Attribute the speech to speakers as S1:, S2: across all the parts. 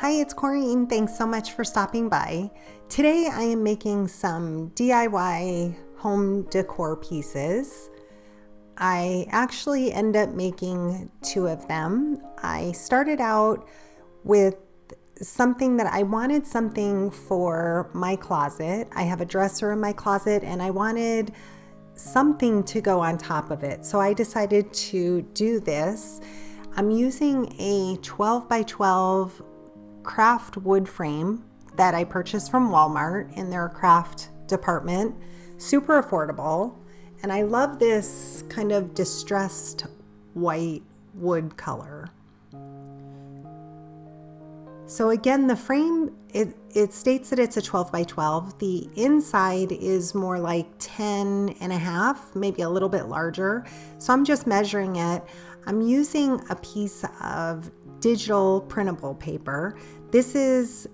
S1: Hi, it's Corrine. Thanks so much for stopping by. Today I am making some DIY home decor pieces. I actually end up making two of them. I started out with something that I wanted something for my closet. I have a dresser in my closet and I wanted something to go on top of it. So I decided to do this. I'm using a 12 by 12 craft wood frame that I purchased from Walmart in their craft department. Super affordable. And I love this kind of distressed white wood color. So again, the frame, it states that it's a 12 by 12. The inside is more like 10 and a half, maybe a little bit larger. So I'm just measuring it. I'm using a piece of digital printable paper. This is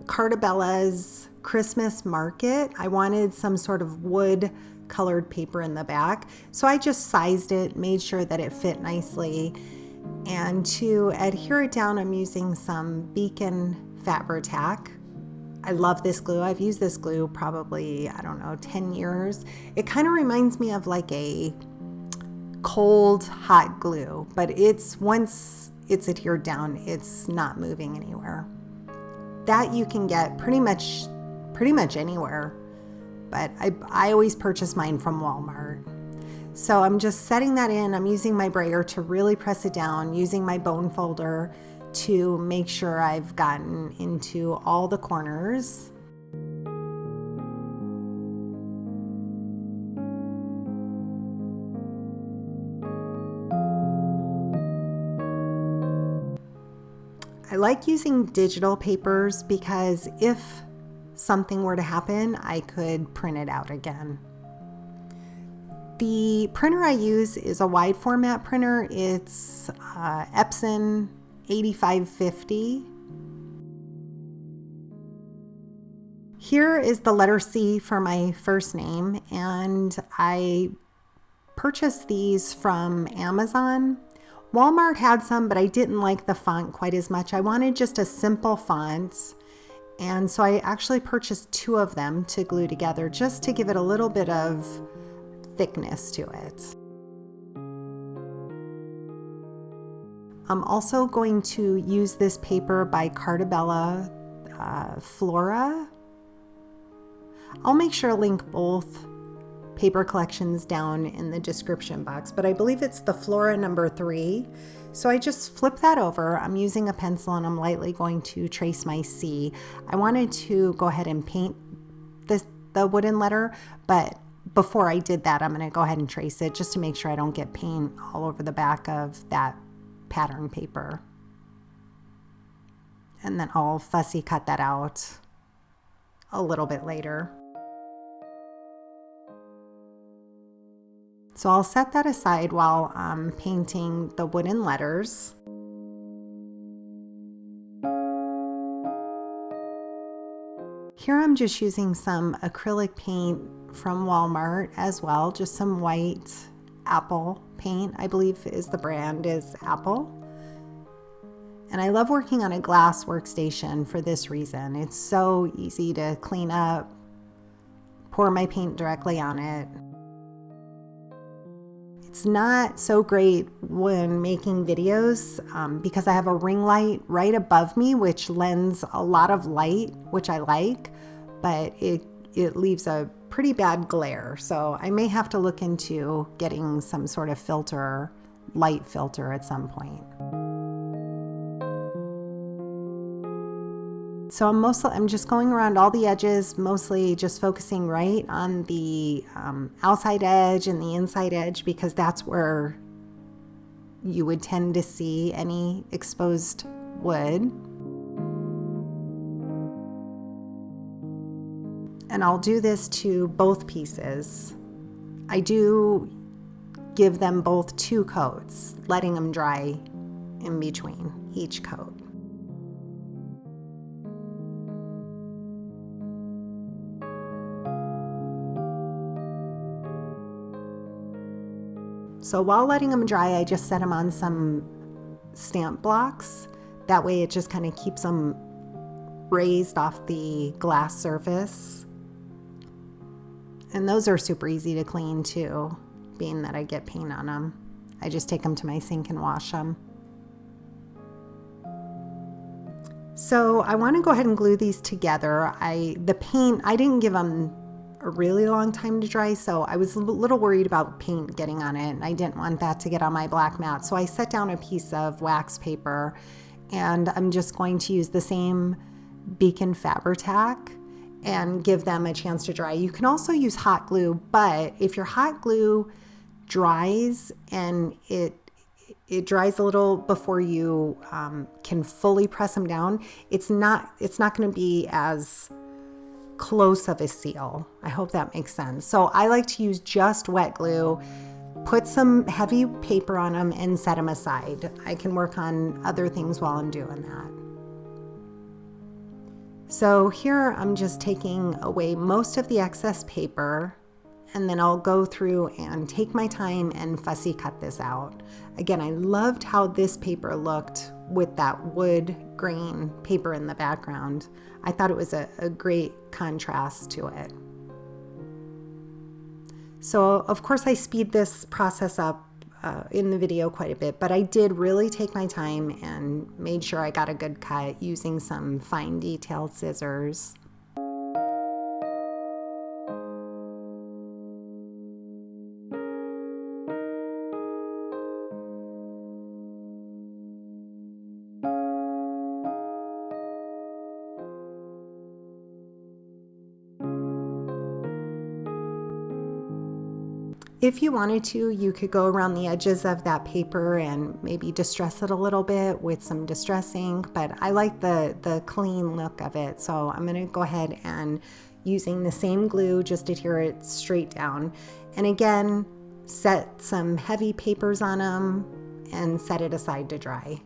S1: Cartabella's Christmas market. I wanted some sort of wood colored paper in the back. So I just sized it, made sure that it fit nicely. And to adhere it down, I'm using some Beacon Fabri-Tac. I love this glue. I've used this glue probably, I don't know, 10 years. It kind of reminds me of like a cold, hot glue, but once it's adhered down, it's not moving anywhere. That you can get pretty much anywhere, but I always purchase mine from Walmart. So I'm just setting that in. I'm using my brayer to really press it down, using my bone folder to make sure I've gotten into all the corners. I like using digital papers because if something were to happen, I could print it out again. The printer I use is a wide format printer. It's Epson 8550. Here is the letter C for my first name, and I purchased these from Amazon. Walmart had some, but I didn't like the font quite as much. I wanted just a simple font, and so I actually purchased two of them to glue together just to give it a little bit of thickness to it. I'm also going to use this paper by Cartabella, Floral. I'll make sure to link both paper collections down in the description box, but I believe it's the Flora number 3. So I just flip that over. I'm using a pencil and I'm lightly going to trace my C. I wanted to go ahead and paint the wooden letter, but before I did that, I'm going to go ahead and trace it just to make sure I don't get paint all over the back of that pattern paper. And then I'll fussy cut that out a little bit later. So I'll set that aside while I'm painting the wooden letters. Here I'm just using some acrylic paint from Walmart as well, just some white apple paint, I believe is the brand is Apple. And I love working on a glass workstation for this reason. It's so easy to clean up, pour my paint directly on it. It's not so great when making videos because I have a ring light right above me, which lends a lot of light, which I like, but it leaves a pretty bad glare. So I may have to look into getting some sort of filter, light filter at some point. So I'm just going around all the edges, mostly just focusing right on the outside edge and the inside edge, because that's where you would tend to see any exposed wood. And I'll do this to both pieces. I do give them both 2 coats, letting them dry in between each coat. So while letting them dry, I just set them on some stamp blocks That way it just kind of keeps them raised off the glass surface. And those are super easy to clean too, being that I get paint on them. I just take them to my sink and wash them. So I want to go ahead and glue these together. The paint, I didn't give them a really long time to dry, so I was a little worried about paint getting on it, and I didn't want that to get on my black mat. So I set down a piece of wax paper, and I'm just going to use the same Beacon Fabri-Tac and give them a chance to dry. You can also use hot glue, but if your hot glue dries and it dries a little before you can fully press them down, it's not going to be as close of a seal. I hope that makes sense. So I like to use just wet glue, put some heavy paper on them, and set them aside. I can work on other things while I'm doing that. So here I'm just taking away most of the excess paper, and then I'll go through and take my time and fussy cut this out. Again, I loved how this paper looked with that wood grain paper in the background. I thought it was a great contrast to it. So of course I speed this process up in the video quite a bit, but I did really take my time and made sure I got a good cut using some fine detailed scissors. If you wanted to, you could go around the edges of that paper and maybe distress it a little bit with some distress ink, but I like the clean look of it. So I'm gonna go ahead and using the same glue, just adhere it straight down. And again, set some heavy papers on them and set it aside to dry.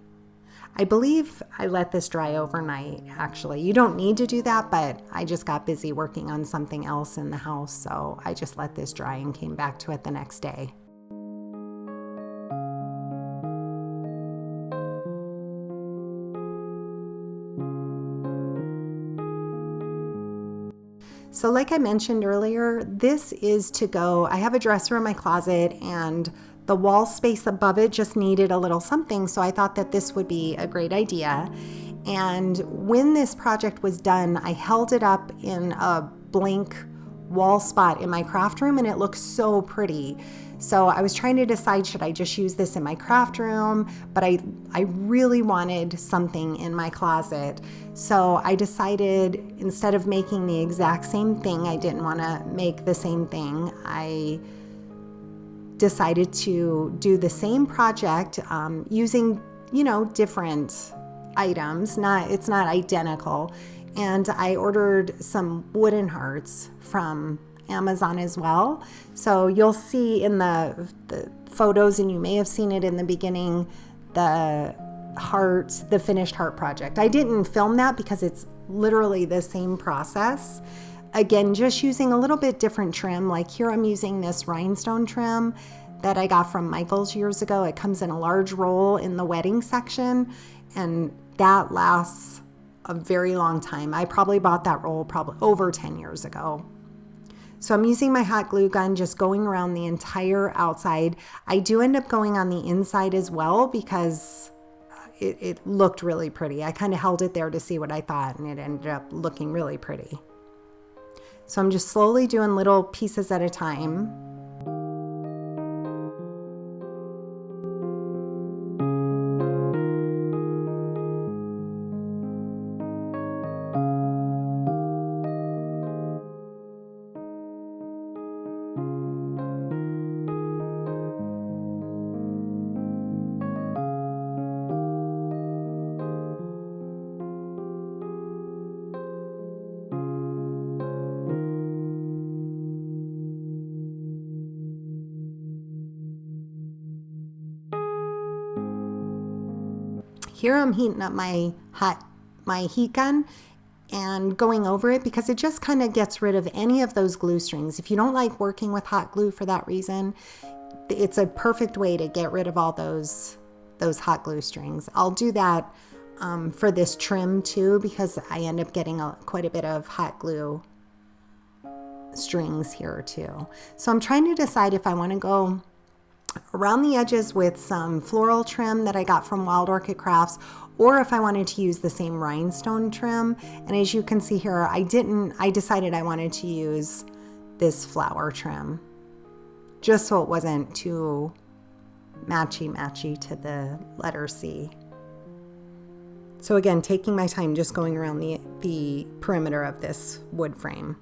S1: I believe I let this dry overnight, actually. You don't need to do that, but I just got busy working on something else in the house, so I just let this dry and came back to it the next day. So like I mentioned earlier, this is to go, I have a dresser in my closet and the wall space above it just needed a little something, so I thought that this would be a great idea. And when this project was done, I held it up in a blank wall spot in my craft room and it looks so pretty. So I was trying to decide, should I just use this in my craft room? But I really wanted something in my closet. So I decided, instead of making the exact same thing, I didn't want to make the same thing. I decided to do the same project using, different items. It's not identical. And I ordered some wooden hearts from Amazon as well. So you'll see in the photos, and you may have seen it in the beginning, the finished heart project. I didn't film that because it's literally the same process. Again, just using a little bit different trim. Like here I'm using this rhinestone trim that I got from Michael's years ago. It comes in a large roll in the wedding section, and that lasts a very long time. I probably bought that roll probably over 10 years ago. So I'm using my hot glue gun, just going around the entire outside. I do end up going on the inside as well because it looked really pretty. I kind of held it there to see what I thought, and it ended up looking really pretty. So I'm just slowly doing little pieces at a time. Here I'm heating up my heat gun and going over it because it just kind of gets rid of any of those glue strings. If you don't like working with hot glue for that reason, it's a perfect way to get rid of all those hot glue strings. I'll do that for this trim too, because I end up getting quite a bit of hot glue strings here too. So I'm trying to decide if I want to go around the edges with some floral trim that I got from Wild Orchid Crafts, or if I wanted to use the same rhinestone trim. And as you can see here, I decided I wanted to use this flower trim, just so it wasn't too matchy to the letter C. So again, taking my time just going around the perimeter of this wood frame.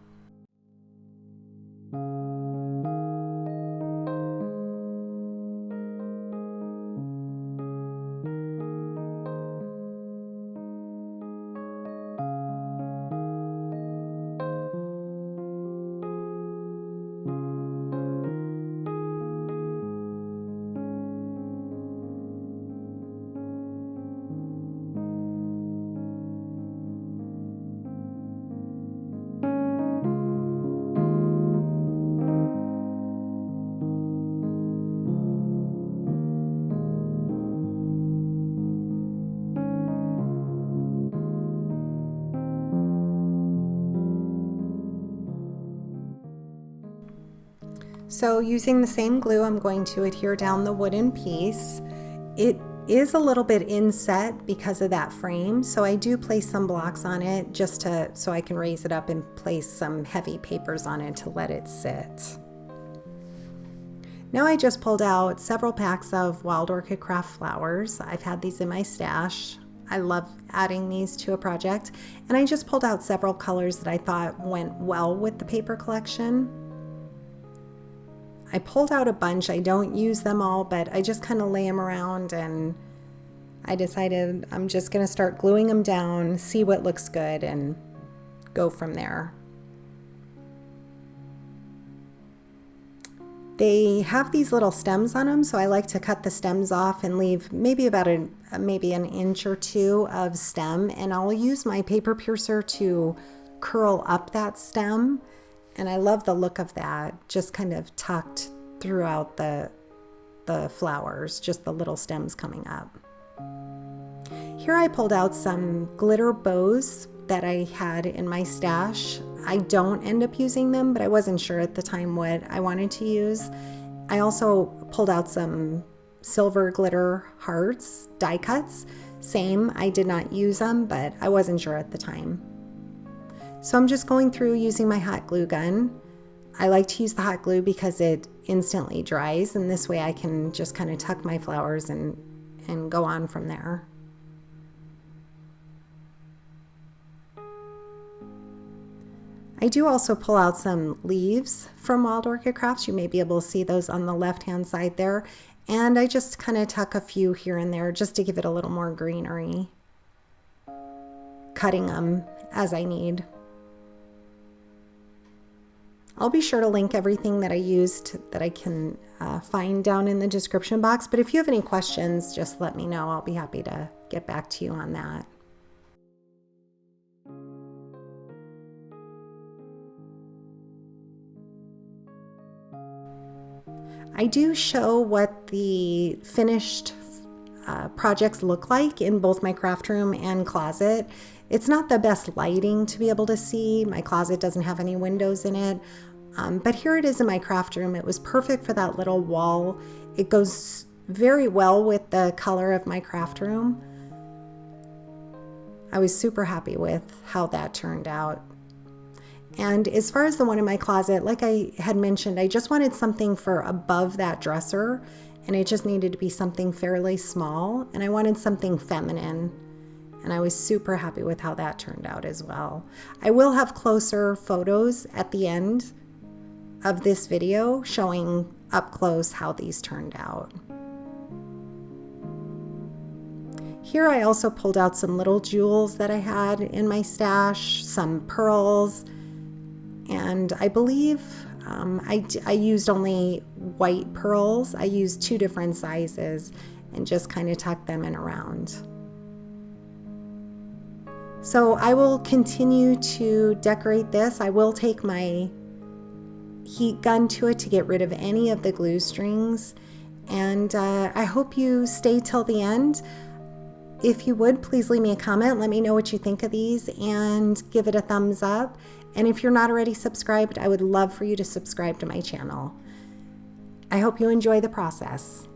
S1: So using the same glue, I'm going to adhere down the wooden piece. It is a little bit inset because of that frame, so I do place some blocks on it just so I can raise it up and place some heavy papers on it to let it sit. Now I just pulled out several packs of Wild Orchid Craft flowers. I've had these in my stash. I love adding these to a project, and I just pulled out several colors that I thought went well with the paper collection. I pulled out a bunch. I don't use them all, but I just kind of lay them around, and I decided I'm just going to start gluing them down, see what looks good, and go from there. They have these little stems on them, so I like to cut the stems off and leave maybe about maybe an inch or two of stem, and I'll use my paper piercer to curl up that stem. And I love the look of that, just kind of tucked throughout the flowers, just the little stems coming up. Here I pulled out some glitter bows that I had in my stash. I don't end up using them, but I wasn't sure at the time what I wanted to use. I also pulled out some silver glitter hearts, die cuts. Same, I did not use them, but I wasn't sure at the time. So I'm just going through using my hot glue gun. I like to use the hot glue because it instantly dries, and this way I can just kind of tuck my flowers and go on from there. I do also pull out some leaves from Wild Orchid Crafts. You may be able to see those on the left-hand side there. And I just kind of tuck a few here and there just to give it a little more greenery, cutting them as I need. I'll be sure to link everything that I used that I can find down in the description box. But if you have any questions, just let me know. I'll be happy to get back to you on that. I do show what the finished projects look like in both my craft room and closet. It's not the best lighting to be able to see. My closet doesn't have any windows in it. But here it is in my craft room. It was perfect for that little wall. It goes very well with the color of my craft room. I was super happy with how that turned out. And as far as the one in my closet, like I had mentioned, I just wanted something for above that dresser, and it just needed to be something fairly small, and I wanted something feminine. And I was super happy with how that turned out as well. I will have closer photos at the end of this video showing up close how these turned out. Here I also pulled out some little jewels that I had in my stash, some pearls, and I believe I used only white pearls. I used 2 different sizes and just kind of tucked them in around. So I will continue to decorate this. I will take my heat gun to it to get rid of any of the glue strings. And I hope you stay till the end. If you would, please leave me a comment. Let me know what you think of these and give it a thumbs up. And if you're not already subscribed, I would love for you to subscribe to my channel. I hope you enjoy the process.